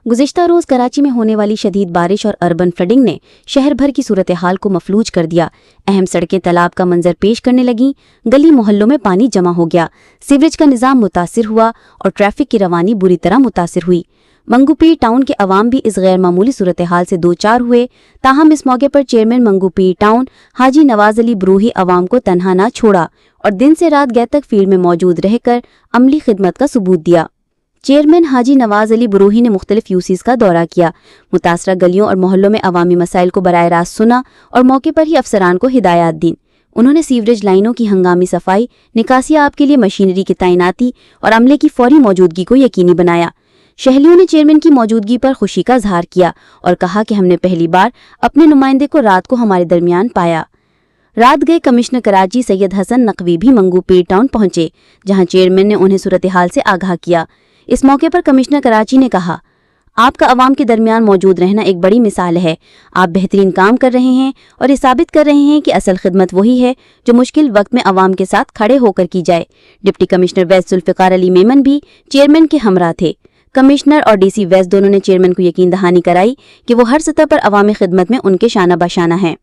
गुज़िश्ता रोज़ कराची में होने वाली शदीद बारिश और अर्बन फ्लडिंग ने शहर भर की सूरत हाल को मफलूज कर दिया। अहम सड़कें तालाब का मंजर पेश करने लगीं, गली मोहल्लों में पानी जमा हो गया, सीवरेज का निज़ाम मुतासिर हुआ और ट्रैफिक की रवानी बुरी तरह मुतासिर हुई। मंगूपीर टाउन के अवाम भी इस गैर मामूली सूरत हाल से दो चार हुए। ताहम इस मौके पर चेयरमैन मंगूपीर टाउन हाजी नवाज अली बरूही अवाम को तनहा न छोड़ा और दिन से रात गए तक फील्ड में मौजूद रहकर अमली खिदमत का सबूत दिया। चेयरमैन हाजी नवाज अली बरूही ने मुख्तलिफ यूसीज का दौरा किया, मुतासरा गलियों और मोहल्लों में अवामी मसाइल को बराह रास्त सुना और मौके पर ही अफसरान को हिदायत दी। उन्होंने सीवरेज लाइनों की हंगामी सफाई, निकासी आब के लिए मशीनरी की तैनाती और अमले की फौरी मौजूदगी को यकीनी बनाया। शहरियों ने चेयरमैन की मौजूदगी पर खुशी का इजहार किया और कहा कि हमने पहली बार अपने नुमाइंदे को रात को हमारे दरमियान पाया। रात गए कमिश्नर कराची सैयद हसन नकवी भी मंगूपीर टाउन पहुंचे, जहां चेयरमैन ने उन्हें सूरत हाल से आगाह किया। इस मौके पर कमिश्नर कराची ने कहा, आपका अवाम के दरमियान मौजूद रहना एक बड़ी मिसाल है। आप बेहतरीन काम कर रहे हैं और ये साबित कर रहे हैं कि असल खिदमत वही है जो मुश्किल वक्त में अवाम के साथ खड़े होकर की जाए। Deputy commissioner west Zulfiqar Ali Memon भी चेयरमैन के हमरा थे। कमिश्नर और डीसी वेस्ट दोनों ने चेयरमैन को यकीन दहानी कराई कि वो हर सतह पर अवामी खिदमत में उनके शाना बशाना हैं।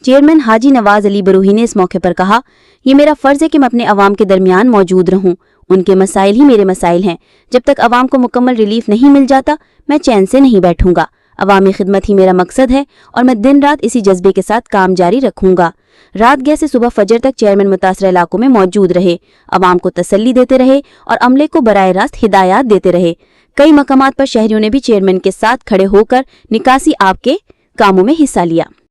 चेयरमैन हाजी नवाज अली बरूही ने इस मौके पर कहा, ये मेरा फ़र्ज़ है कि मैं अपने अवाम के दरमियान मौजूद रहूं। उनके मसाइल ही मेरे मसाइल हैं। जब तक अवाम को मुकम्मल रिलीफ नहीं मिल जाता, मैं चैन से नहीं बैठूंगा। अवामी खिदमत ही मेरा मकसद है और मैं दिन रात इसी जज्बे के साथ काम जारी रखूंगा। रात गए से सुबह फजर तक चेयरमैन मुतासरा इलाकों में मौजूद रहे, अवाम को तसल्ली देते रहे और अमले को बराह रास्त हिदायत देते रहे। कई मकामात पर शहरियों ने भी चेयरमैन के साथ खड़े होकर निकासी आब के कामों में हिस्सा लिया।